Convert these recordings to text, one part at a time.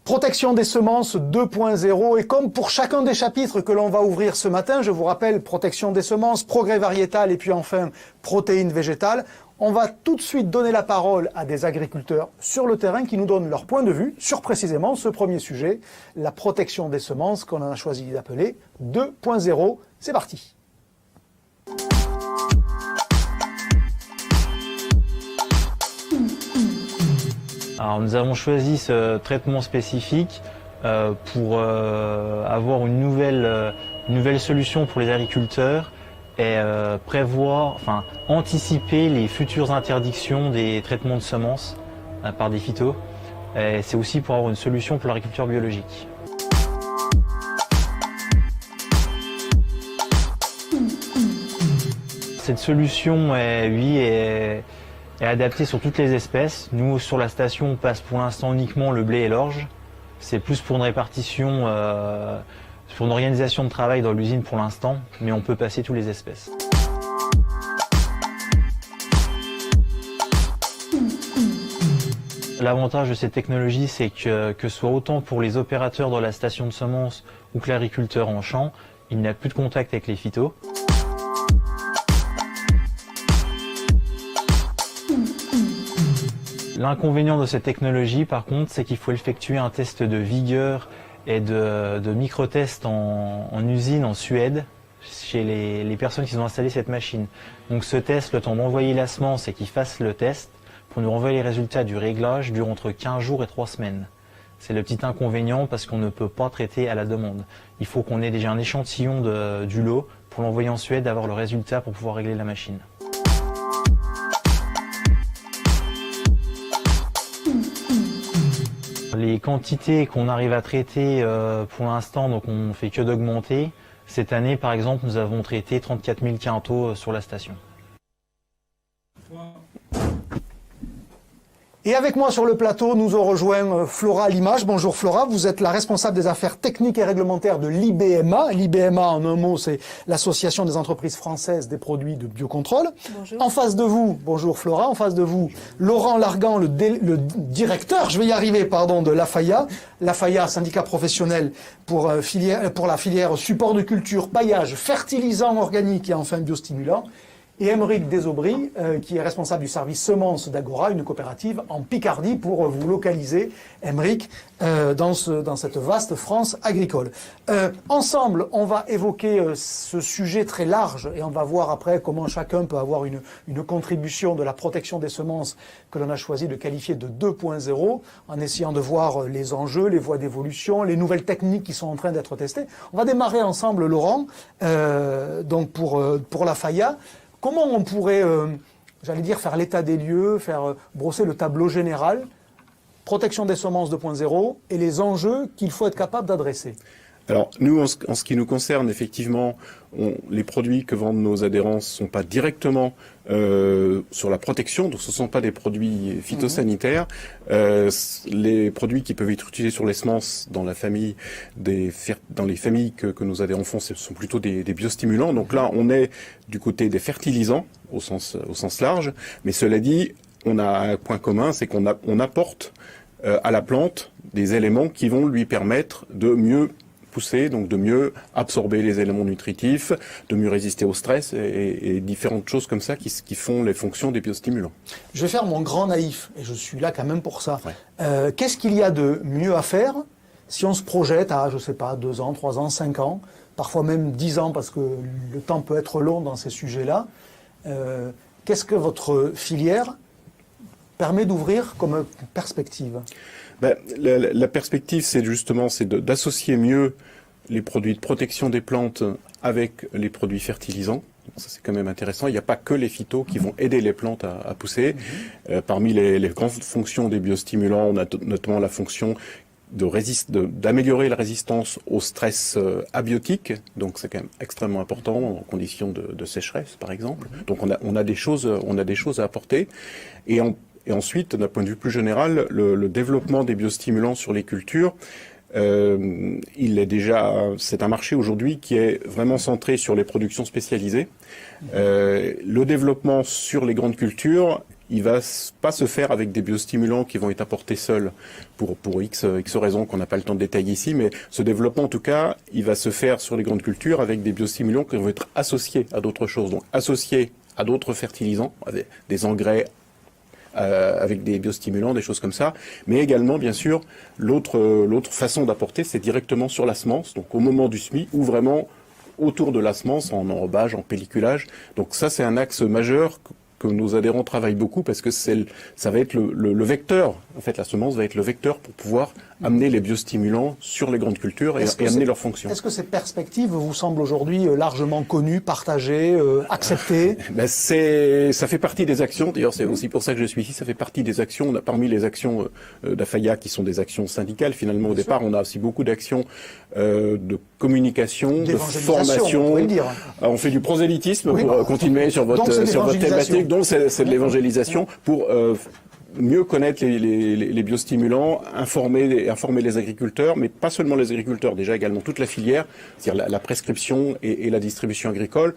Protection des semences 2.0 et comme pour chacun des chapitres que l'on va ouvrir ce matin, je vous rappelle protection des semences, progrès variétal et puis enfin protéines végétales, on va tout de suite donner la parole à des agriculteurs sur le terrain qui nous donnent leur point de vue sur précisément ce premier sujet, la protection des semences qu'on a choisi d'appeler 2.0. C'est parti. Alors, nous avons choisi ce traitement spécifique pour avoir une nouvelle solution pour les agriculteurs et anticiper les futures interdictions des traitements de semences par des phytos. C'est aussi pour avoir une solution pour l'agriculture biologique. Cette solution est adapté sur toutes les espèces. Nous, sur la station, on passe pour l'instant uniquement le blé et l'orge. C'est plus pour une répartition, pour une organisation de travail dans l'usine pour l'instant, mais on peut passer toutes les espèces. L'avantage de cette technologie, c'est que ce soit autant pour les opérateurs dans la station de semences ou que l'agriculteur en champ, il n'a plus de contact avec les phytos. L'inconvénient de cette technologie, par contre, c'est qu'il faut effectuer un test de vigueur et de micro-tests en usine en Suède, chez les personnes qui ont installé cette machine. Donc ce test, le temps d'envoyer la semence et qu'ils fassent le test, pour nous renvoyer les résultats du réglage, dure entre 15 jours et 3 semaines. C'est le petit inconvénient parce qu'on ne peut pas traiter à la demande. Il faut qu'on ait déjà un échantillon du lot pour l'envoyer en Suède, avoir le résultat pour pouvoir régler la machine. Les quantités qu'on arrive à traiter pour l'instant, donc on ne fait que d'augmenter. Cette année, par exemple, nous avons traité 34 000 quintaux sur la station. Et avec moi sur le plateau, nous ont rejoint Flora Limage. Bonjour Flora, vous êtes la responsable des affaires techniques et réglementaires de l'IBMA. L'IBMA, en un mot, c'est l'Association des entreprises françaises des produits de biocontrôle. Bonjour. En face de vous, bonjour Flora, en face de vous, Laurent Largan, le directeur, je vais y arriver, pardon, de l'AFAIA. l'AFAIA, syndicat professionnel pour la filière support de culture, paillage, fertilisants organiques et enfin biostimulants. Et Aymeric Desaubry, qui est responsable du service semences d'Agora, une coopérative en Picardie, pour vous localiser, Aymeric, dans cette vaste France agricole. Ensemble, on va évoquer ce sujet très large et on va voir après comment chacun peut avoir une contribution de la protection des semences que l'on a choisi de qualifier de 2.0, en essayant de voir les enjeux, les voies d'évolution, les nouvelles techniques qui sont en train d'être testées. On va démarrer ensemble, Laurent, donc pour l'AFAIA. Comment on pourrait, j'allais dire, faire l'état des lieux, faire brosser le tableau général, protection des semences 2.0 et les enjeux qu'il faut être capable d'adresser? Alors, nous, en ce qui nous concerne, effectivement, les produits que vendent nos adhérents ne sont pas directement sur la protection, donc ce ne sont pas des produits phytosanitaires. Les produits qui peuvent être utilisés sur les semences dans les familles que nos adhérents font, ce sont plutôt des biostimulants. Donc là, on est du côté des fertilisants au sens large. Mais cela dit, on a un point commun, c'est qu'on apporte à la plante des éléments qui vont lui permettre de mieux pousser, donc de mieux absorber les éléments nutritifs, de mieux résister au stress et différentes choses comme ça qui font les fonctions des biostimulants. Je vais faire mon grand naïf, et je suis là quand même pour ça. Ouais. Qu'est-ce qu'il y a de mieux à faire si on se projette à, je sais pas, 2 ans, 3 ans, 5 ans, parfois même 10 ans, parce que le temps peut être long dans ces sujets-là. Qu'est-ce que votre filière permet d'ouvrir comme perspective? La perspective, c'est d'associer mieux les produits de protection des plantes avec les produits fertilisants. Donc ça, c'est quand même intéressant. Il n'y a pas que les phytos qui vont aider les plantes à pousser. Parmi les grandes fonctions des biostimulants, on a notamment la fonction d'améliorer la résistance au stress abiotique. Donc c'est quand même extrêmement important en conditions de sécheresse, par exemple. Donc on a des choses à apporter. Et ensuite, d'un point de vue plus général, le développement des biostimulants sur les cultures, c'est un marché aujourd'hui qui est vraiment centré sur les productions spécialisées. Le développement sur les grandes cultures, il va pas se faire avec des biostimulants qui vont être apportés seuls pour X raisons qu'on n'a pas le temps de détailler ici, mais ce développement, en tout cas, il va se faire sur les grandes cultures avec des biostimulants qui vont être associés à d'autres choses, donc associés à d'autres fertilisants, des engrais, avec des biostimulants, des choses comme ça, mais également, bien sûr, l'autre façon d'apporter, c'est directement sur la semence, donc au moment du semis, ou vraiment autour de la semence, en enrobage, en pelliculage. Donc ça, c'est un axe majeur que nos adhérents travaillent beaucoup parce que ça va être le vecteur. En fait, la semence va être le vecteur pour pouvoir amener les biostimulants sur les grandes cultures et amener leur fonction. Est-ce que ces perspectives vous semblent aujourd'hui largement connues, partagées, acceptées? Ça fait partie des actions. D'ailleurs, c'est aussi pour ça que je suis ici. Ça fait partie des actions. On a parmi les actions d'AFAIA qui sont des actions syndicales. Finalement, au départ, on a aussi beaucoup d'actions de communication, de formation. On pourrait le dire. On fait du prosélytisme pour continuer sur votre thématique. Donc, c'est de l'évangélisation pour mieux connaître les biostimulants, informer les agriculteurs, mais pas seulement les agriculteurs, déjà également toute la filière, c'est-à-dire la prescription et la distribution agricole.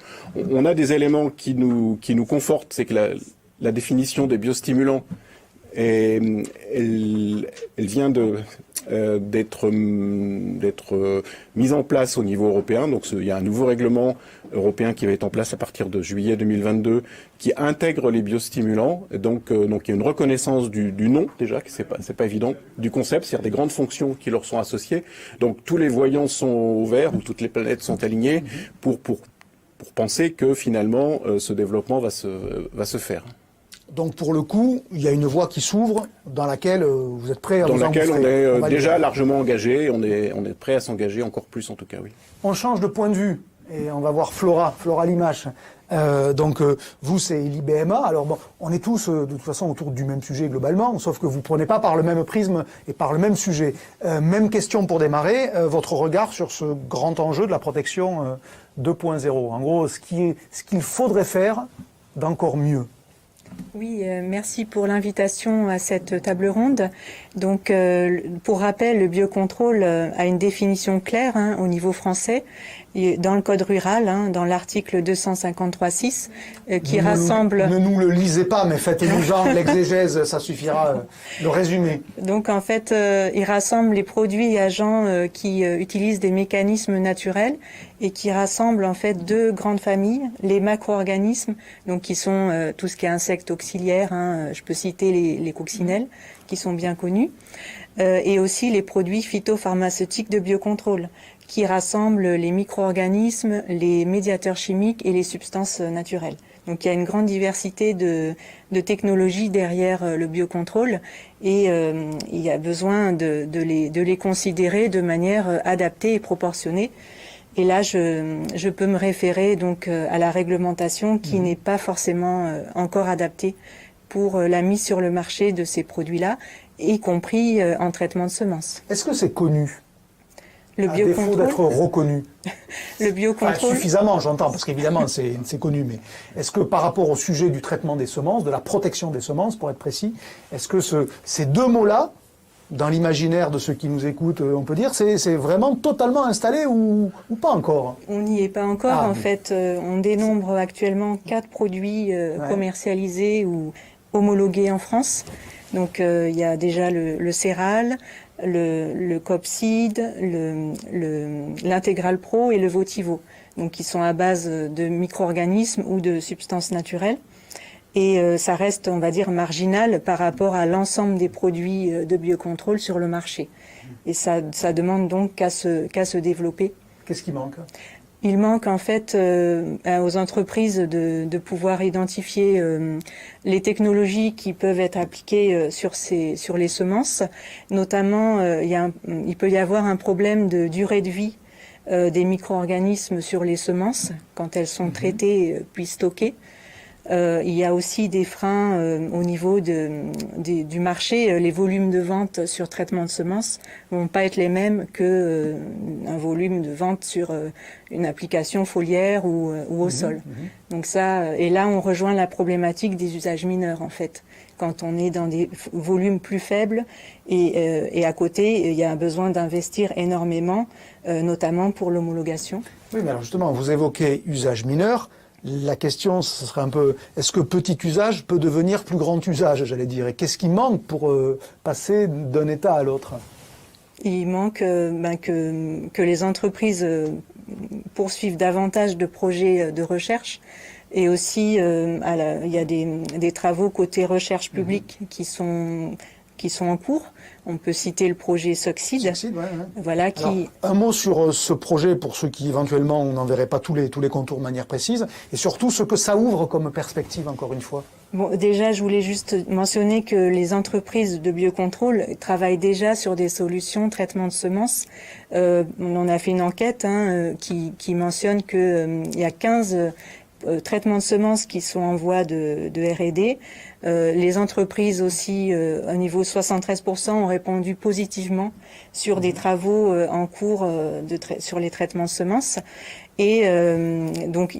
On a des éléments qui nous confortent, c'est que la définition des biostimulants, elle vient d'être mise en place au niveau européen. Donc il y a un nouveau règlement européen qui va être en place à partir de juillet 2022 qui intègre les biostimulants. Donc il y a une reconnaissance du nom déjà, que c'est pas évident, du concept, c'est-à-dire des grandes fonctions qui leur sont associées. Donc tous les voyants sont au vert, ou toutes les planètes sont alignées pour penser que finalement ce développement va se faire. Donc pour le coup, il y a une voie qui s'ouvre dans laquelle vous êtes prêt à vous engouffrer. Dans laquelle on est déjà largement engagé, on est prêt à s'engager encore plus en tout cas, oui. On change de point de vue et on va voir Flora Limache. Vous, c'est l'IBMA. Alors bon, on est tous de toute façon autour du même sujet globalement, sauf que vous prenez pas par le même prisme et par le même sujet. Même question pour démarrer, votre regard sur ce grand enjeu de la protection 2.0. En gros, ce qu'il faudrait faire d'encore mieux. Oui, merci pour l'invitation à cette table ronde. Donc, pour rappel, le biocontrôle a une définition claire au niveau français, dans le code rural, dans l'article 253.6, qui rassemble... Ne nous le lisez pas, mais faites-nous-en l'exégèse, ça suffira, le résumé. Donc, en fait, il rassemble les produits et agents qui utilisent des mécanismes naturels et qui rassemble en fait deux grandes familles, les macro-organismes, donc qui sont tout ce qui est insectes auxiliaires, je peux citer les coccinelles, qui sont bien connus, et aussi les produits phytopharmaceutiques de biocontrôle, qui rassemblent les micro-organismes, les médiateurs chimiques et les substances naturelles. Donc il y a une grande diversité de technologies derrière le biocontrôle et il y a besoin de les considérer de manière adaptée et proportionnée. Et là, je peux me référer donc à la réglementation qui n'est pas forcément encore adaptée pour la mise sur le marché de ces produits-là, y compris en traitement de semences. Est-ce que c'est connu? Le à défaut d'être reconnu. Le biocontrôle. Enfin, suffisamment, j'entends, parce qu'évidemment, c'est connu. Mais est-ce que par rapport au sujet du traitement des semences, de la protection des semences, pour être précis, est-ce que ces deux mots-là, dans l'imaginaire de ceux qui nous écoutent, on peut dire, c'est vraiment totalement installé ou pas encore? On n'y est pas encore. En fait, on dénombre actuellement 4 produits commercialisés ou homologués en France. Donc, il y a déjà le Céral, le Copside, l'Intégral Pro et le Votivo, donc qui sont à base de micro-organismes ou de substances naturelles. Et ça reste, on va dire, marginal par rapport à l'ensemble des produits de biocontrôle sur le marché. Et ça demande donc qu'à se développer. Qu'est-ce qui manque? Il manque en fait aux entreprises de pouvoir identifier les technologies qui peuvent être appliquées sur les semences. Notamment, il peut y avoir un problème de durée de vie des micro-organismes sur les semences quand elles sont traitées puis stockées. Il y a aussi des freins au niveau du marché. Les volumes de vente sur traitement de semences vont pas être les mêmes que un volume de vente sur une application foliaire ou au sol. Donc ça, et là on rejoint la problématique des usages mineurs en fait. Quand on est dans des volumes plus faibles et à côté il y a un besoin d'investir énormément, notamment pour l'homologation. Oui, mais alors justement, vous évoquez usage mineur. La question, ce serait un peu, est-ce que petit usage peut devenir plus grand usage, j'allais dire, et qu'est-ce qui manque pour passer d'un état à l'autre? Il manque que les entreprises poursuivent davantage de projets de recherche. Et aussi, il y a des travaux côté recherche publique qui sont en cours. On peut citer le projet Succeed. Succeed, ouais. Voilà, Alors, un mot sur ce projet pour ceux qui éventuellement n'enverraient pas tous les contours de manière précise, et surtout ce que ça ouvre comme perspective, encore une fois. Bon, déjà, je voulais juste mentionner que les entreprises de biocontrôle travaillent déjà sur des solutions traitement de semences. On a fait une enquête qui mentionne que il y a 15 traitements de semences qui sont en voie de R&D. Les entreprises aussi, au niveau 73%, ont répondu positivement sur des travaux en cours sur les traitements de semences. Et donc,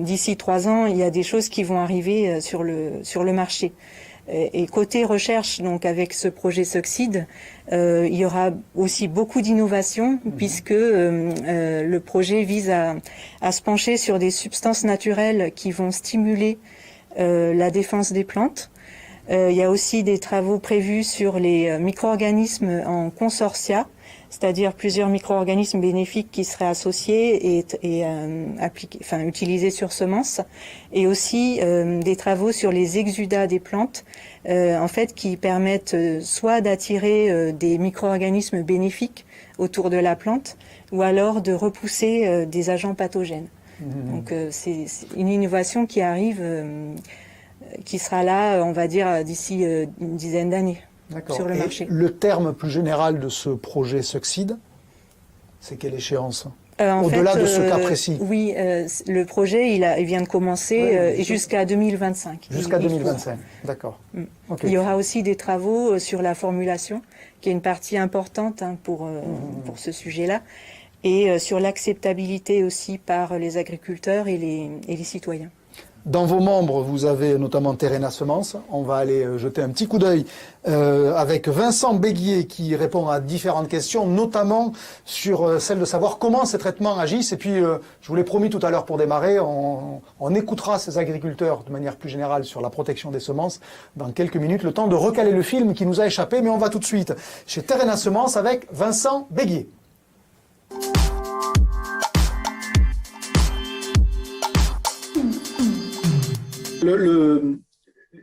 d'ici 3 ans, il y a des choses qui vont arriver sur le marché. Et côté recherche, donc avec ce projet Succeed, il y aura aussi beaucoup d'innovations puisque le projet vise à se pencher sur des substances naturelles qui vont stimuler la défense des plantes. Il y a aussi des travaux prévus sur les micro-organismes en consortia, c'est-à-dire plusieurs micro-organismes bénéfiques qui seraient associés et utilisés sur semences, et aussi des travaux sur les exudats des plantes, en fait, qui permettent soit d'attirer des micro-organismes bénéfiques autour de la plante, ou alors de repousser des agents pathogènes. Donc c'est une innovation qui arrive, qui sera là, on va dire, d'ici une dizaine d'années. Sur le marché. Le terme plus général de ce projet Succeed, c'est quelle échéance? Au-delà de ce cas précis. Oui, le projet, il vient de commencer jusqu'à 2025. Jusqu'à 2025, d'accord. Okay. Il y aura aussi des travaux sur la formulation, qui est une partie importante pour ce sujet-là, et sur l'acceptabilité aussi par les agriculteurs et les citoyens. Dans vos membres, vous avez notamment Terrena Semences. On va aller jeter un petit coup d'œil avec Vincent Béguier qui répond à différentes questions, notamment sur celle de savoir comment ces traitements agissent. Et puis, je vous l'ai promis tout à l'heure pour démarrer, on écoutera ces agriculteurs de manière plus générale sur la protection des semences dans quelques minutes, le temps de recaler le film qui nous a échappé. Mais on va tout de suite chez Terrena Semences avec Vincent Béguier.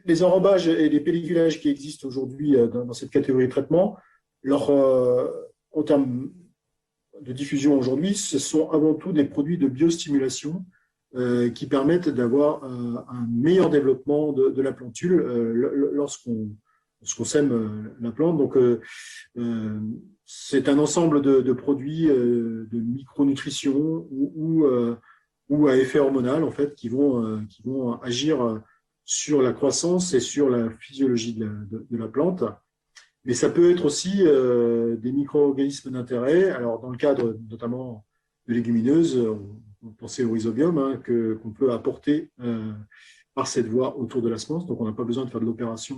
Les enrobages et les pelliculages qui existent aujourd'hui dans cette catégorie de traitement, en termes de diffusion aujourd'hui, ce sont avant tout des produits de biostimulation qui permettent d'avoir un meilleur développement de la plantule lorsqu'on sème la plante. Donc, c'est un ensemble de produits de micronutrition ou à effet hormonal en fait qui vont agir sur la croissance et sur la physiologie de la plante. Mais ça peut être aussi des micro-organismes d'intérêt. Alors dans le cadre notamment de légumineuses, on pensait au rhizobium qu'on peut apporter par cette voie autour de la semence. Donc on n'a pas besoin de faire de l'opération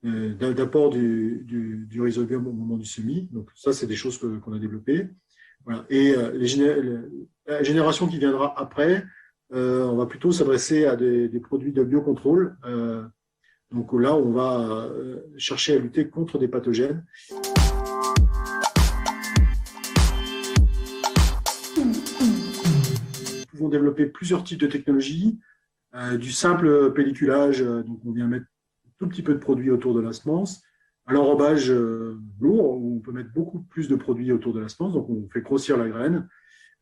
d'apport du rhizobium au moment du semis. Donc ça c'est des choses qu'on a développées. Voilà. Et la génération qui viendra après, on va plutôt s'adresser à des produits de biocontrôle. Donc là, on va chercher à lutter contre des pathogènes. Nous pouvons développer plusieurs types de technologies, du simple pelliculage, donc on vient mettre un tout petit peu de produits autour de la semence, à l'enrobage lourd, où on peut mettre beaucoup plus de produits autour de la semence, donc on fait grossir la graine.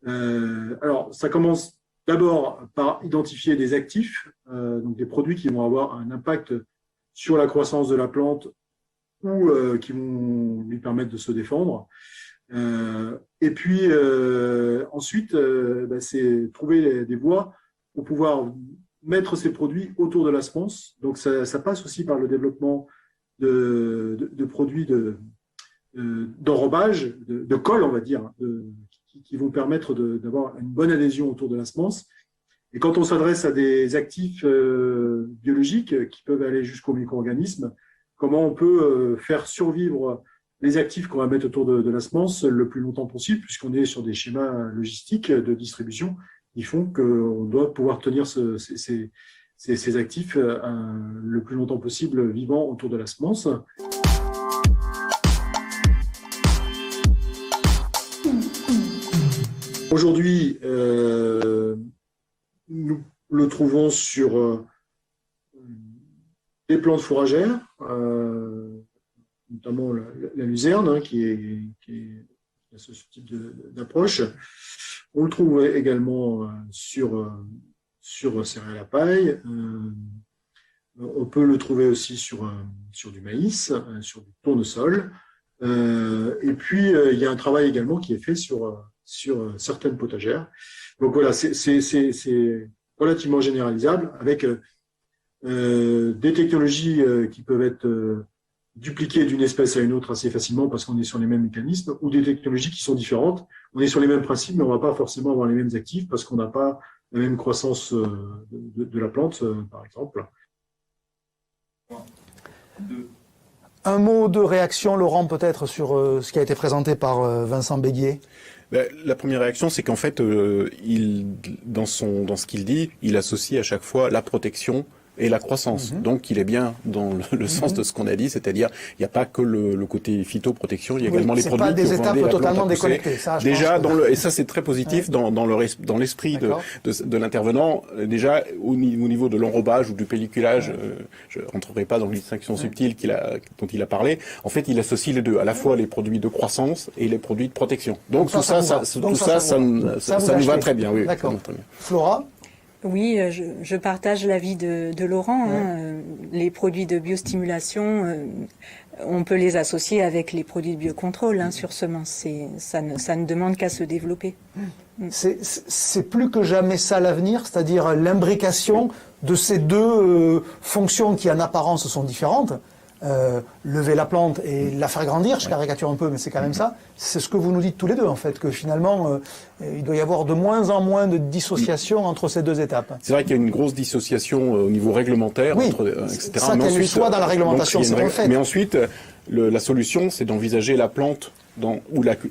Alors, ça commence d'abord par identifier des actifs, donc des produits qui vont avoir un impact sur la croissance de la plante ou qui vont lui permettre de se défendre. Et puis, ensuite, c'est trouver des voies pour pouvoir mettre ces produits autour de la semence. Donc, ça passe aussi par le développement de produits d'enrobage, de colle, on va dire, qui vont permettre d'avoir une bonne adhésion autour de la semence. Et quand on s'adresse à des actifs biologiques qui peuvent aller jusqu'aux micro-organismes, comment on peut faire survivre les actifs qu'on va mettre autour de la semence le plus longtemps possible, puisqu'on est sur des schémas logistiques de distribution qui font qu'on doit pouvoir tenir ces actifs le plus longtemps possible vivants autour de la semence. Aujourd'hui, nous le trouvons sur des plantes fourragères, notamment la luzerne, qui a ce type d'approche. On le trouve également sur céréales à paille. On peut le trouver aussi sur du maïs, sur du tournesol. Et puis, il y a un travail également qui est fait sur certaines potagères. Donc voilà, c'est relativement généralisable avec des technologies qui peuvent être dupliquées d'une espèce à une autre assez facilement parce qu'on est sur les mêmes mécanismes, ou des technologies qui sont différentes. On est sur les mêmes principes, mais on ne va pas forcément avoir les mêmes actifs parce qu'on n'a pas la même croissance de la plante, par exemple. Un mot de réaction, Laurent, peut-être sur ce qui a été présenté par Vincent Béguier. La première réaction, c'est qu'en fait, dans ce qu'il dit, il associe à chaque fois la protection et la croissance. Donc, il est bien dans le sens de ce qu'on a dit, c'est-à-dire, il n'y a pas que le côté phytoprotection, il y a également les produits qui vont aider la plante à pousser. Déjà, et ça c'est très positif dans l'esprit de l'intervenant. Déjà, au niveau de l'enrobage ou du pelliculage, je rentrerai pas dans les distinctions subtiles dont il a parlé. En fait, il associe les deux, à la fois les produits de croissance et les produits de protection. Donc tout ça nous va très bien. Oui, d'accord. Flora? Oui, je partage l'avis de Laurent. Les produits de biostimulation, on peut les associer avec les produits de biocontrôle sur semences. Ça ne demande qu'à se développer. C'est plus que jamais ça l'avenir, c'est-à-dire l'imbrication de ces deux fonctions qui en apparence sont différentes. Lever la plante et la faire grandir, je caricature un peu, mais c'est quand même ça. C'est ce que vous nous dites tous les deux, en fait, que finalement, il doit y avoir de moins en moins de dissociation entre ces deux étapes. C'est vrai qu'il y a une grosse dissociation au niveau réglementaire, etc. Ça, qu'elle soit dans la réglementation, c'est un fait. Mais ensuite, la solution, c'est d'envisager la plante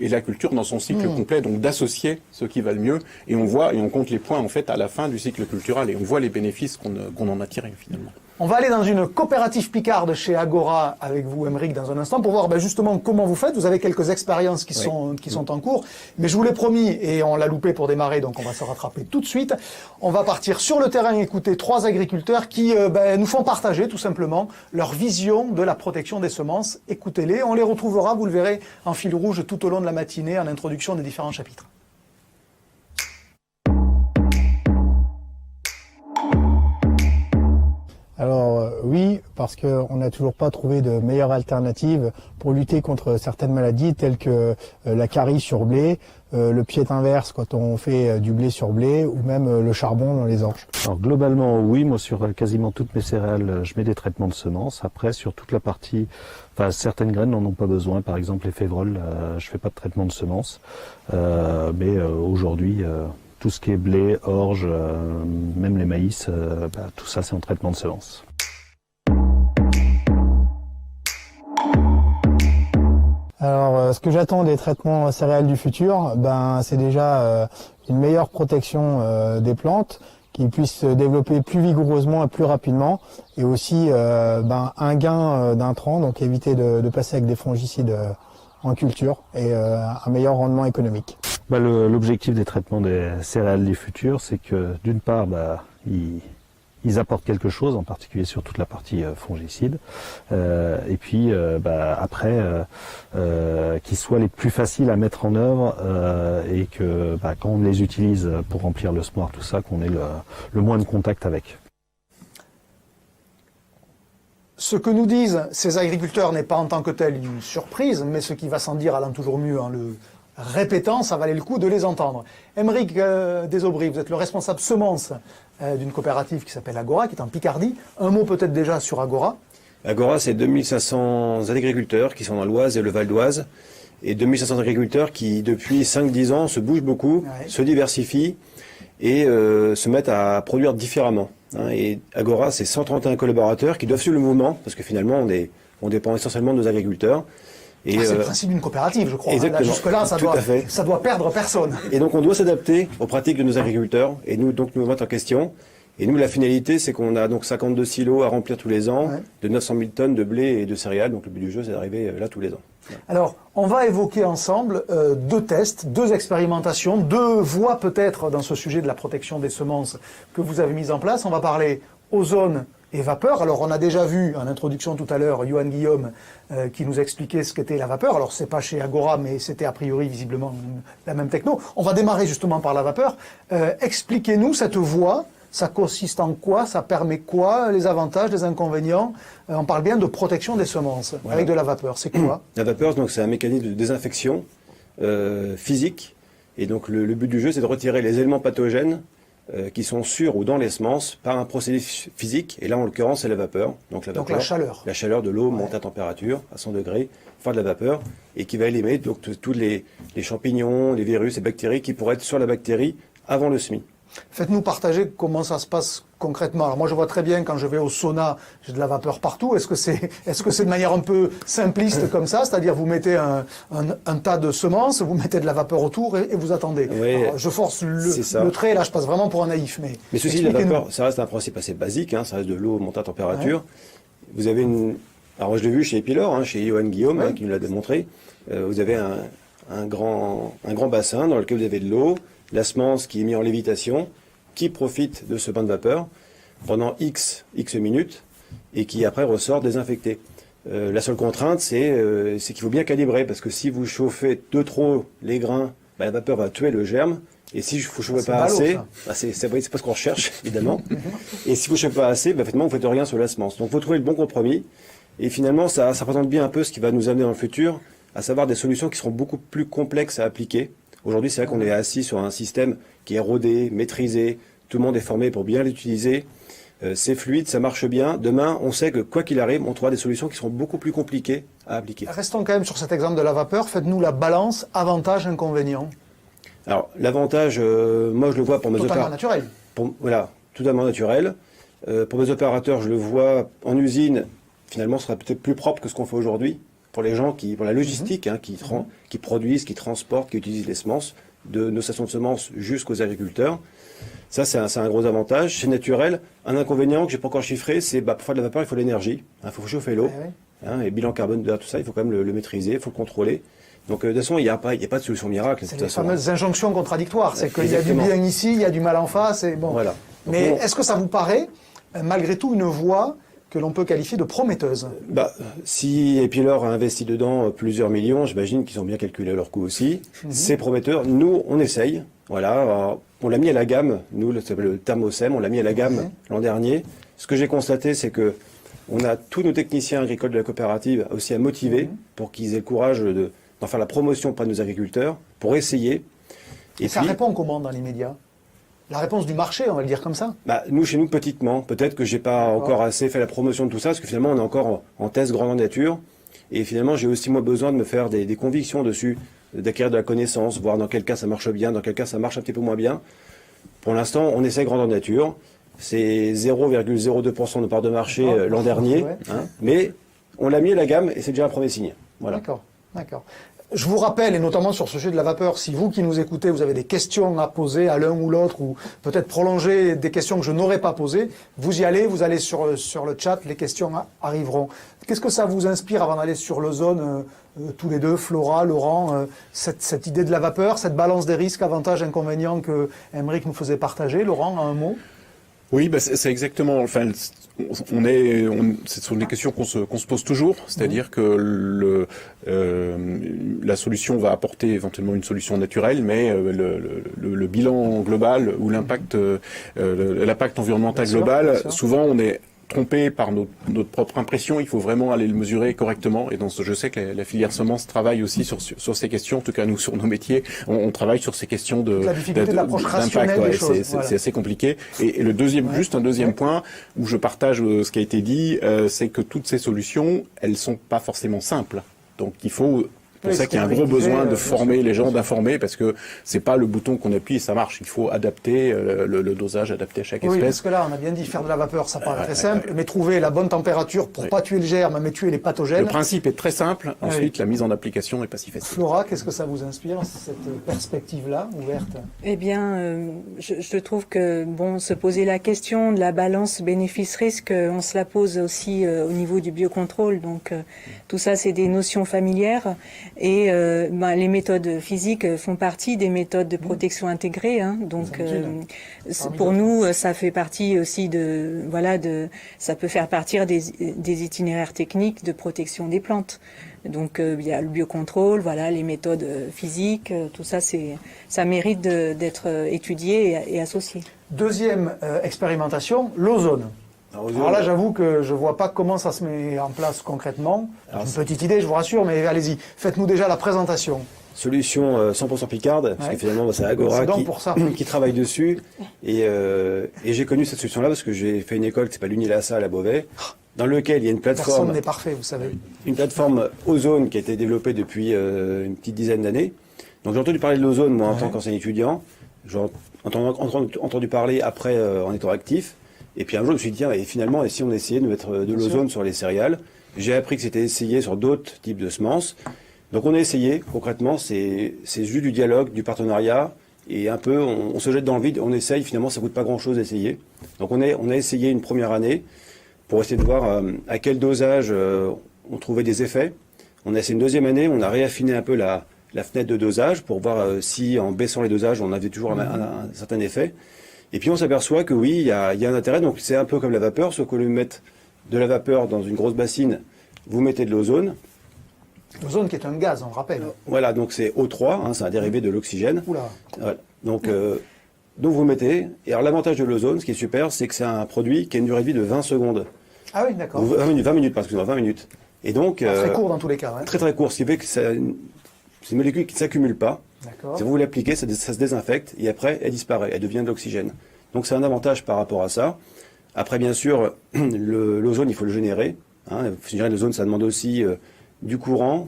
et la culture dans son cycle complet, donc d'associer ce qui va le mieux, et on compte les points en fait à la fin du cycle cultural, et on voit les bénéfices qu'on en a tirés finalement. On va aller dans une coopérative picarde chez Agora avec vous, Aymeric, dans un instant, pour voir justement comment vous faites. Vous avez quelques expériences qui sont en cours, mais je vous l'ai promis, et on l'a loupé pour démarrer, donc on va se rattraper tout de suite. On va partir sur le terrain écouter 3 agriculteurs qui nous font partager tout simplement leur vision de la protection des semences. Écoutez-les, on les retrouvera, vous le verrez, en fil rouge tout au long de la matinée, en introduction des différents chapitres. Alors oui, parce qu'on n'a toujours pas trouvé de meilleure alternative pour lutter contre certaines maladies telles que la carie sur blé, le pied inverse quand on fait du blé sur blé, ou même le charbon dans les orges. Alors globalement oui, moi sur quasiment toutes mes céréales je mets des traitements de semences. Après sur toute la partie, certaines graines n'en ont pas besoin, par exemple les févroles, je fais pas de traitement de semences, mais aujourd'hui tout ce qui est blé, orge, même les maïs, tout ça c'est en traitement de semences. Alors ce que j'attends des traitements céréales du futur, c'est déjà une meilleure protection des plantes, qui puissent se développer plus vigoureusement et plus rapidement, et aussi un gain d'intrants, donc éviter de passer avec des fongicides en culture, et un meilleur rendement économique. L'objectif des traitements des céréales du futur, c'est que d'une part, ils apportent quelque chose, en particulier sur toute la partie fongicide, et puis après, qu'ils soient les plus faciles à mettre en œuvre, et que quand on les utilise pour remplir le semoir, tout ça, qu'on ait le moins de contact avec. Ce que nous disent ces agriculteurs n'est pas en tant que tel une surprise, mais ce qui va sans dire allant toujours mieux en le répétant, ça valait le coup de les entendre. Aymeric Desaubry, vous êtes le responsable semences d'une coopérative qui s'appelle Agora, qui est en Picardie. Un mot peut-être déjà sur Agora. Agora, c'est 2500 agriculteurs qui sont dans l'Oise et le Val d'Oise, et 2500 agriculteurs qui, depuis 5-10 ans, se bougent beaucoup, se diversifient et se mettent à produire différemment. Et Agora, c'est 131 collaborateurs qui doivent suivre le mouvement, parce que finalement, on dépend essentiellement de nos agriculteurs. Et c'est le principe d'une coopérative, je crois. Exactement. Jusque-là, Tout à fait. ça doit perdre personne. Et donc on doit s'adapter aux pratiques de nos agriculteurs et nous mettre en question. Et nous, la finalité, c'est qu'on a donc 52 silos à remplir tous les ans, de 900 000 tonnes de blé et de céréales. Donc le but du jeu, c'est d'arriver là tous les ans. Alors, on va évoquer ensemble deux tests, deux expérimentations, deux voies peut-être dans ce sujet de la protection des semences que vous avez mises en place. On va parler ozone et vapeur. Alors, on a déjà vu en introduction tout à l'heure Johan Guillaume qui nous expliquait ce qu'était la vapeur. Alors, c'est pas chez Agora, mais c'était a priori visiblement la même techno. On va démarrer justement par la vapeur. Expliquez-nous cette voie. Ça consiste en quoi? Ça permet quoi? Les avantages, les inconvénients? On parle bien de protection des semences avec de la vapeur. C'est quoi? La vapeur, donc, c'est un mécanisme de désinfection physique. Et donc le but du jeu, c'est de retirer les éléments pathogènes qui sont sur ou dans les semences par un procédé physique. Et là, en l'occurrence, c'est la vapeur. Donc la chaleur. La chaleur de l'eau montée à température, à 100 degrés, faire de la vapeur, et qui va éliminer donc tous les champignons, les virus, les bactéries qui pourraient être sur la bactérie avant le semis. Faites-nous partager comment ça se passe concrètement. Alors moi, je vois très bien quand je vais au sauna, j'ai de la vapeur partout. Est-ce que c'est de manière un peu simpliste comme ça? C'est-à-dire vous mettez un tas de semences, vous mettez de la vapeur autour et vous attendez. Oui, alors, je force le trait, là je passe vraiment pour un naïf. Mais ceci, la vapeur, ça reste un principe assez basique, hein, ça reste de l'eau montée à température. Vous avez alors je l'ai vu chez Epilor, chez Johan Guillaume, qui nous l'a démontré. Vous avez un grand bassin dans lequel vous avez de l'eau, la semence qui est mise en lévitation, qui profite de ce bain de vapeur pendant X minutes et qui après ressort désinfecté. La seule contrainte, c'est qu'il faut bien calibrer, parce que si vous chauffez de trop les grains, la vapeur va tuer le germe. Et si vous ne chauffez pas assez, c'est pas ce qu'on recherche, évidemment. Et si vous ne chauffez pas assez, effectivement, vous ne faites rien sur la semence. Donc il faut trouver le bon compromis. Et finalement, ça représente bien un peu ce qui va nous amener dans le futur, à savoir des solutions qui seront beaucoup plus complexes à appliquer. Aujourd'hui, c'est vrai qu'on est assis sur un système qui est rodé, maîtrisé, tout le monde est formé pour bien l'utiliser, c'est fluide, ça marche bien. Demain, on sait que quoi qu'il arrive, on trouvera des solutions qui seront beaucoup plus compliquées à appliquer. Restons quand même sur cet exemple de la vapeur, faites-nous la balance avantage-inconvénient. Alors, l'avantage, moi je le vois pour mes totalement naturel. Voilà, totalement naturel. Pour mes opérateurs, je le vois en usine, finalement, ce sera peut-être plus propre que ce qu'on fait aujourd'hui. Pour les gens pour la logistique, qui produisent, qui transportent, qui utilisent les semences, de nos stations de semences jusqu'aux agriculteurs. Ça, c'est un gros avantage. C'est naturel. Un inconvénient que j'ai pas encore chiffré, c'est pour faire de la vapeur, il faut l'énergie. Il faut chauffer l'eau. Et bilan carbone, tout ça, il faut quand même le maîtriser, il faut le contrôler. Donc, de toute façon, il n'y a pas de solution miracle. C'est les fameuses injonctions contradictoires. C'est qu'il y a du bien ici, il y a du mal en face. Et bon. Voilà. Mais est-ce que ça vous paraît, malgré tout, une voie que l'on peut qualifier de prometteuse? Si Epilor a investi dedans plusieurs millions, j'imagine qu'ils ont bien calculé leur coût aussi. C'est prometteur. Nous, on essaye. Voilà. Alors, on l'a mis à la gamme. Nous, ça s'appelle le Thermosem, on l'a mis à la gamme l'an dernier. Ce que j'ai constaté, c'est que on a tous nos techniciens agricoles de la coopérative aussi à motiver pour qu'ils aient le courage d'en faire la promotion auprès de nos agriculteurs, pour essayer. Et ça répond comment dans l'immédiat? La réponse du marché, on va le dire comme ça? Nous, chez nous, petitement. Peut-être que j'ai pas encore assez fait la promotion de tout ça, parce que finalement, on est encore en test grandeur nature. Et finalement, j'ai aussi, moi, besoin de me faire des convictions dessus, d'acquérir de la connaissance, voir dans quel cas ça marche bien, dans quel cas ça marche un petit peu moins bien. Pour l'instant, on essaie grandeur nature. C'est 0,02% de part de marché l'an dernier. Mais on l'a mis à la gamme et c'est déjà un premier signe. Voilà. D'accord. Je vous rappelle, et notamment sur ce sujet de la vapeur, si vous qui nous écoutez, vous avez des questions à poser à l'un ou l'autre, ou peut-être prolonger des questions que je n'aurais pas posées, vous y allez, vous allez sur le chat, les questions arriveront. Qu'est-ce que ça vous inspire avant d'aller sur l'ozone, tous les deux, Flora, Laurent, cette idée de la vapeur, cette balance des risques, avantages, inconvénients que Aymeric nous faisait partager? Laurent, un mot? Oui, c'est exactement. Enfin, ce sont des questions qu'on se pose toujours, c'est-à-dire que la solution va apporter éventuellement une solution naturelle, mais le bilan global ou l'impact environnemental global, souvent on est trompé par notre propre impression. Il faut vraiment aller le mesurer correctement. Et je sais que la filière semences travaille aussi sur ces questions. En tout cas, nous, sur nos métiers, on travaille sur ces questions d'impact. C'est assez compliqué. Et le juste un deuxième point où je partage ce qui a été dit, c'est que toutes ces solutions, elles sont pas forcément simples. Donc, il faut C'est pour ça qu'il y a un gros besoin de former les gens, d'informer, parce que c'est pas le bouton qu'on appuie et ça marche. Il faut adapter le dosage, adapter à chaque Oui, espèce. parce que là, on a bien dit faire de la vapeur, ça paraît très simple, mais trouver la bonne température pour pas tuer le germe, mais tuer les pathogènes. Le principe est très simple. Ensuite, la mise en application n'est pas si facile. Flora, qu'est-ce que ça vous inspire, cette perspective-là, ouverte? Eh bien, je trouve que, bon, se poser la question de la balance bénéfice-risque, on se la pose aussi au niveau du biocontrôle. Donc, tout ça, c'est des notions familières. Et les méthodes physiques font partie des méthodes de protection intégrée. Hein. Donc, pour nous, ça fait partie aussi ça peut faire partie des itinéraires techniques de protection des plantes. Donc, il y a le biocontrôle, les méthodes physiques, tout ça, ça mérite d'être étudié et associé. Deuxième expérimentation, l'ozone. Alors là, j'avoue que je vois pas comment ça se met en place concrètement. J'ai une petite idée, je vous rassure, mais allez-y, faites-nous déjà la présentation. Solution 100% Picarde, parce que finalement c'est Agora qui travaille dessus. Et j'ai connu cette solution-là parce que j'ai fait une école qui s'appelle l'Uni-la-Salle à Beauvais, dans lequel il y a une plateforme. Personne n'est parfait, vous savez. Une plateforme ozone qui a été développée depuis une petite dizaine d'années. Donc j'ai entendu parler de l'ozone, moi, en tant qu'enseignant étudiant. J'ai entendu parler après en étant actif. Et puis un jour, je me suis dit, tiens, et finalement, et si on essayait de mettre de l'ozone sur les céréales? J'ai appris que c'était essayé sur d'autres types de semences. Donc on a essayé, concrètement, c'est juste du dialogue, du partenariat, et un peu, on se jette dans le vide, on essaye, finalement, ça coûte pas grand-chose d'essayer. Donc on a essayé une première année pour essayer de voir à quel dosage on trouvait des effets. On a essayé une deuxième année, on a réaffiné un peu la fenêtre de dosage pour voir si en baissant les dosages, on avait toujours un certain effet. Et puis on s'aperçoit que oui, il y a un intérêt, donc c'est un peu comme la vapeur, sauf qu'au lieu de mettre de la vapeur dans une grosse bassine, vous mettez de l'ozone. L'ozone qui est un gaz, on le rappelle. Voilà, donc c'est O3, c'est un dérivé de l'oxygène. Oula. Voilà. Donc vous mettez, et alors l'avantage de l'ozone, ce qui est super, c'est que c'est un produit qui a une durée de vie de 20 secondes. Ah oui, d'accord. 20 minutes. Et donc... très court dans tous les cas. Hein. Très court, ce qui fait que c'est une molécule qui ne s'accumule pas. D'accord. Si vous l'appliquez, ça se désinfecte, et après, elle disparaît, elle devient de l'oxygène. Donc c'est un avantage par rapport à ça. Après, bien sûr, l'ozone, il faut le générer. Générer l'ozone, ça demande aussi du courant.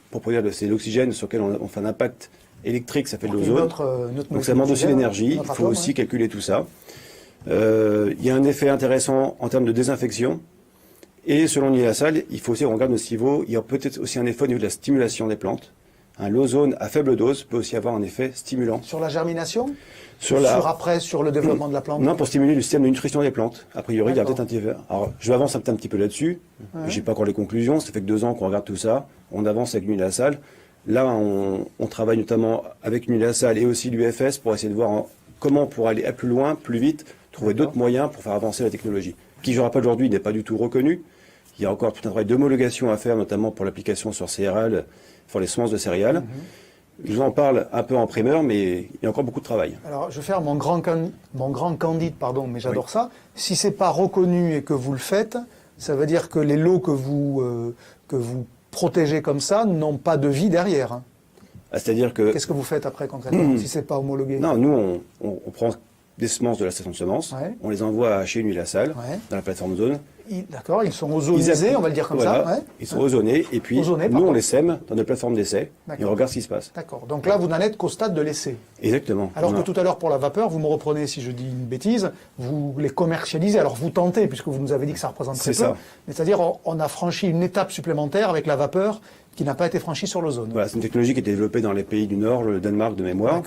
Pour produire c'est l'oxygène sur lequel on fait un impact électrique, ça fait de l'ozone. Donc ça demande aussi l'énergie, il faut aussi calculer tout ça. Il y a un effet intéressant en termes de désinfection. Et selon l'INASAL, il faut aussi qu'on regarde nos civeaux, il y a peut-être aussi un effet au niveau de la stimulation des plantes. L'ozone à faible dose peut aussi avoir un effet stimulant. Sur la germination? Sur le développement de la plante? Non, pour stimuler le système de nutrition des plantes. A priori, il y a peut-être un petit... Alors, je vais avancer un petit peu là-dessus. J'ai pas encore les conclusions. Ça fait que 2 ans qu'on regarde tout ça. On avance avec l'Uni-la-Salle. Là, on travaille notamment avec l'Uni-la-Salle et aussi l'UFS pour essayer de voir comment on pourrait aller plus loin, plus vite, trouver d'autres moyens pour faire avancer la technologie. Qui, je rappelle aujourd'hui, n'est pas du tout reconnu. Il y a encore tout un travail d'homologation à faire, notamment pour l'application sur céréales, pour les semences de céréales. Je vous en parle un peu en primeur, mais il y a encore beaucoup de travail. Alors, je vais faire mon grand candide, mais j'adore ça. Si c'est pas reconnu et que vous le faites, ça veut dire que les lots que vous protégez comme ça n'ont pas de vie derrière. Hein. C'est-à-dire que... Qu'est-ce que vous faites après concrètement si c'est pas homologué? Non, nous, on prend des semences de la station de semences, on les envoie chez l'Uni-la-Salle, dans la plateforme zone. D'accord, ils sont ozonisés, on va le dire comme ça. Ouais. Ils sont ozonés, et puis nous, on les sème dans notre plateforme d'essai, et on regarde ce qui se passe. D'accord, donc là, vous n'en êtes qu'au stade de l'essai. Exactement. Alors que tout à l'heure, pour la vapeur, vous me reprenez si je dis une bêtise, vous les commercialisez, alors vous tentez, puisque vous nous avez dit que ça représente très peu. C'est-à-dire, on a franchi une étape supplémentaire avec la vapeur qui n'a pas été franchie sur l'ozone. Voilà, c'est une technologie qui a été développée dans les pays du Nord, le Danemark de mémoire,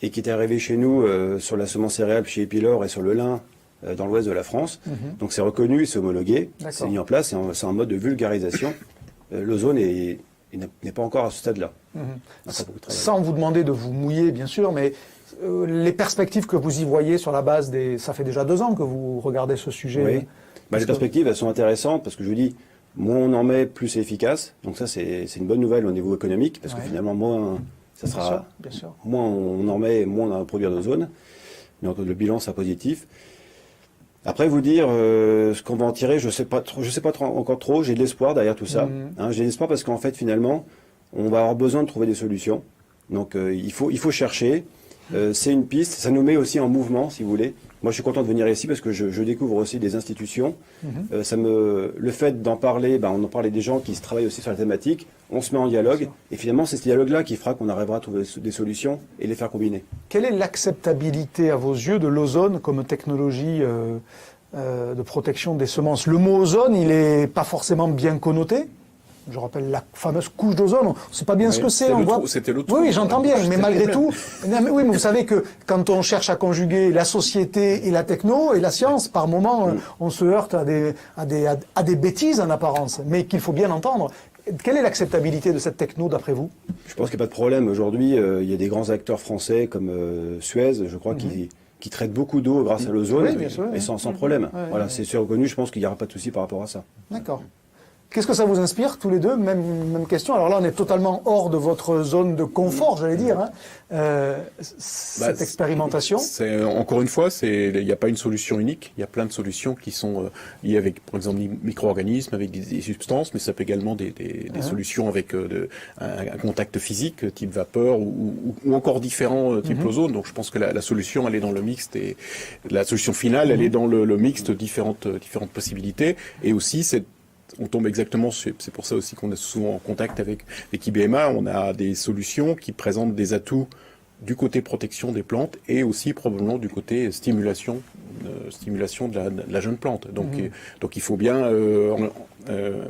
et qui est arrivée chez nous sur la semence céréale chez Epilor et sur le lin dans l'ouest de la France. Donc c'est reconnu, c'est homologué, c'est mis en place, c'est en mode de vulgarisation. L'ozone n'est pas encore à ce stade-là. Sans vous demander de vous mouiller, bien sûr, mais les perspectives que vous y voyez sur la base des... Ça fait déjà 2 ans que vous regardez ce sujet. Oui. Les perspectives, elles sont intéressantes parce que je vous dis, moins on en met, plus c'est efficace. Donc ça, c'est une bonne nouvelle au niveau économique parce que finalement, moins on en met, moins on a un produit d'ozone. Donc le bilan sera positif. Après, vous dire ce qu'on va en tirer, je sais pas encore trop. J'ai de l'espoir derrière tout ça. J'ai de l'espoir parce qu'en fait, finalement, on va avoir besoin de trouver des solutions. Donc il faut chercher. C'est une piste, ça nous met aussi en mouvement, si vous voulez. Moi, je suis content de venir ici parce que je découvre aussi des institutions. Le fait d'en parler, on en parle des gens qui travaillent aussi sur la thématique, on se met en dialogue, et finalement, c'est ce dialogue-là qui fera qu'on arrivera à trouver des solutions et les faire combiner. Quelle est l'acceptabilité à vos yeux de l'ozone comme technologie de protection des semences? Le mot ozone, il n'est pas forcément bien connoté. Je rappelle la fameuse couche d'ozone. On ne sait pas bien ce que c'est. C'était l'autre. Oui, j'entends bien, mais malgré tout. Oui, mais vous savez que quand on cherche à conjuguer la société et la techno et la science, par moments, on se heurte à des bêtises en apparence, mais qu'il faut bien entendre. Quelle est l'acceptabilité de cette techno d'après vous? Je pense qu'il n'y a pas de problème. Aujourd'hui, il y a des grands acteurs français comme Suez, je crois, qui traitent beaucoup d'eau grâce à l'ozone, et sans problème. Voilà, c'est sûr reconnu. Je pense qu'il n'y aura pas de souci par rapport à ça. D'accord. Qu'est-ce que ça vous inspire, tous les deux? Même question. Alors là, on est totalement hors de votre zone de confort, j'allais dire, cette expérimentation. Encore une fois, il n'y a pas une solution unique. Il y a plein de solutions qui sont liées avec, par exemple, des micro-organismes, avec des substances, mais ça peut également des solutions avec un contact physique, type vapeur, ou encore différents types ozone. Donc je pense que la solution, elle est dans le mixte, et la solution finale, elle est dans le mixte, différentes possibilités. Et aussi, on tombe exactement, c'est pour ça aussi qu'on est souvent en contact avec l'équipe IBMA, on a des solutions qui présentent des atouts du côté protection des plantes et aussi probablement du côté stimulation de la jeune plante. Donc il faut bien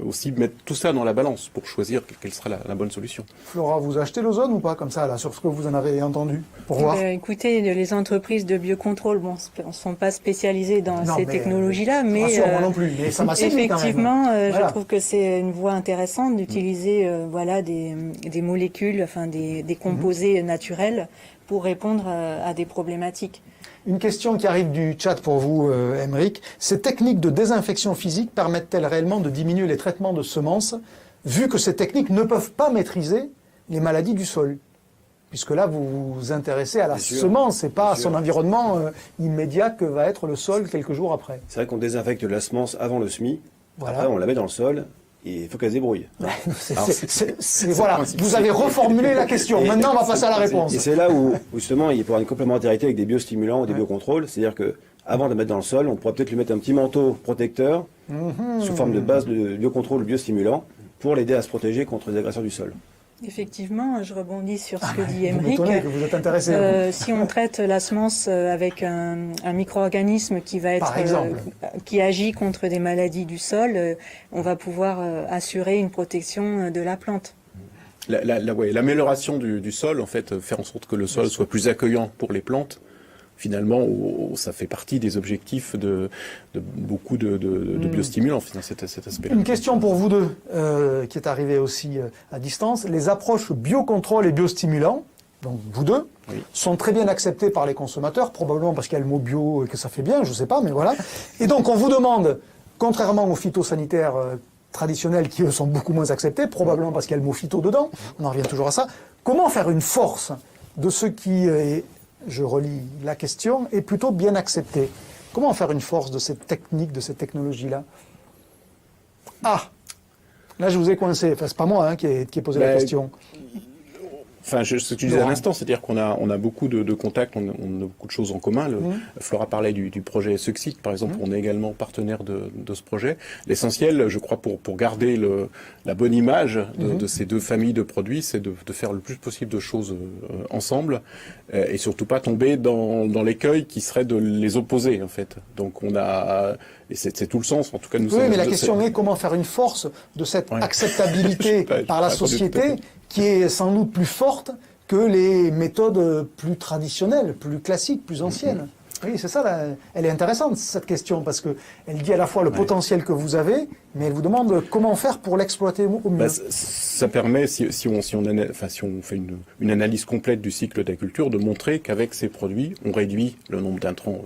aussi mettre tout ça dans la balance pour choisir quelle sera la bonne solution. Flora, vous achetez l'ozone ou pas, comme ça, là, sur ce que vous en avez entendu, pour voir? Écoutez, les entreprises de biocontrôle, ne sont pas spécialisées dans ces technologies-là, mais moi non plus, mais ça m'a séduit quand même. Effectivement, je trouve que c'est une voie intéressante d'utiliser des molécules, des composés naturels pour répondre à des problématiques. Une question qui arrive du chat pour vous, Aymeric. Ces techniques de désinfection physique permettent-elles réellement de diminuer les traitements de semences, vu que ces techniques ne peuvent pas maîtriser les maladies du sol? Puisque là, vous vous intéressez à la semence et pas à son environnement immédiat que va être le sol quelques jours après. C'est vrai qu'on désinfecte la semence avant le semis, après on la met dans le sol, et il faut qu'elle se débrouille. Voilà, vous avez reformulé la question. Maintenant, on va passer à la réponse. Et c'est là où justement, il peut y avoir une complémentarité avec des biostimulants ou des biocontrôles. C'est-à-dire que avant de le mettre dans le sol, on pourrait peut-être lui mettre un petit manteau protecteur sous forme de base de biocontrôle ou biostimulant pour l'aider à se protéger contre les agresseurs du sol. Effectivement, je rebondis sur ce que dit Aymeric. Vous êtes intéressé. Si on traite la semence avec un micro-organisme qui va être, qui agit contre des maladies du sol, on va pouvoir assurer une protection de la plante. L'amélioration du sol, en fait, faire en sorte que le sol soit plus accueillant pour les plantes. Finalement, ça fait partie des objectifs de beaucoup de biostimulants, cet aspect-là. Une question pour vous deux, qui est arrivée aussi à distance. Les approches biocontrôle et biostimulants, donc vous deux, sont très bien acceptées par les consommateurs, probablement parce qu'il y a le mot bio et que ça fait bien, je ne sais pas, mais voilà. Et donc on vous demande, contrairement aux phytosanitaires traditionnels qui eux sont beaucoup moins acceptés, probablement parce qu'il y a le mot phyto dedans, on en revient toujours à ça, comment faire une force de ce qui est... Je relis la question, est plutôt bien accepté. Comment faire une force de cette technique, de cette technologie-là? Ah, là je vous ai coincé. Enfin, c'est pas moi qui ai posé la question. Enfin, ce que tu disais à l'instant, c'est-à-dire qu'on a beaucoup de contacts, on a beaucoup de choses en commun. Flora parlait du projet Succit, par exemple, on est également partenaire de ce projet. L'essentiel, je crois, pour garder la bonne image de ces deux familles de produits, c'est de faire le plus possible de choses ensemble et surtout pas tomber dans l'écueil qui serait de les opposer, en fait. Donc et c'est tout le sens, en tout cas nous. Oui, mais la question est comment faire une force de cette acceptabilité par la société qui est sans doute plus forte que les méthodes plus traditionnelles, plus classiques, plus anciennes. Oui, c'est ça, elle est intéressante cette question, parce qu'elle dit à la fois le potentiel que vous avez, mais elle vous demande comment faire pour l'exploiter au mieux. Ça permet, si on fait une analyse complète du cycle d'agriculture, de montrer qu'avec ces produits, on réduit le nombre d'intrants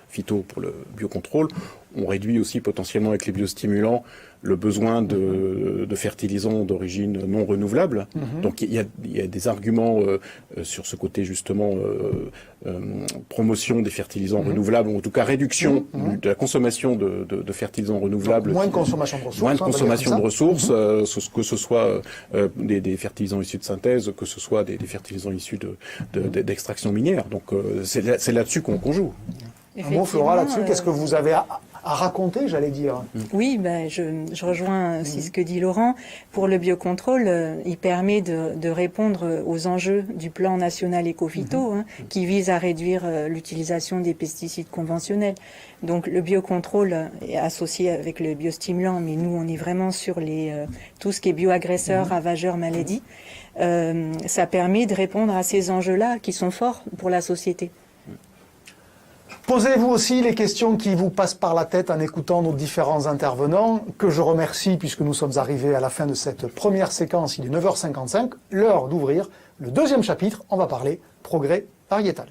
phyto pour le biocontrôle, on réduit aussi potentiellement avec les biostimulants le besoin de fertilisants d'origine non renouvelable. Donc il y a des arguments sur ce côté justement promotion des fertilisants renouvelables, ou en tout cas réduction de la consommation de fertilisants renouvelables. Donc, moins de consommation de ressources. Moins de consommation de ressources, que ce soit des fertilisants issus de synthèse, que ce soit des fertilisants issus d'extraction minière. Donc c'est là-dessus qu'on joue. Un mot, Flora, là-dessus, qu'est-ce que vous avez à raconter, j'allais dire? Oui, je rejoins aussi ce que dit Laurent. Pour le biocontrôle, il permet de répondre aux enjeux du plan national éco-phyto, qui vise à réduire l'utilisation des pesticides conventionnels. Donc le biocontrôle est associé avec le biostimulant, mais nous on est vraiment sur tout ce qui est bioagresseurs, ravageurs, maladies. Ça permet de répondre à ces enjeux-là qui sont forts pour la société. Posez-vous aussi les questions qui vous passent par la tête en écoutant nos différents intervenants, que je remercie puisque nous sommes arrivés à la fin de cette première séquence. Il est 9h55, l'heure d'ouvrir le deuxième chapitre. On va parler progrès pariétal.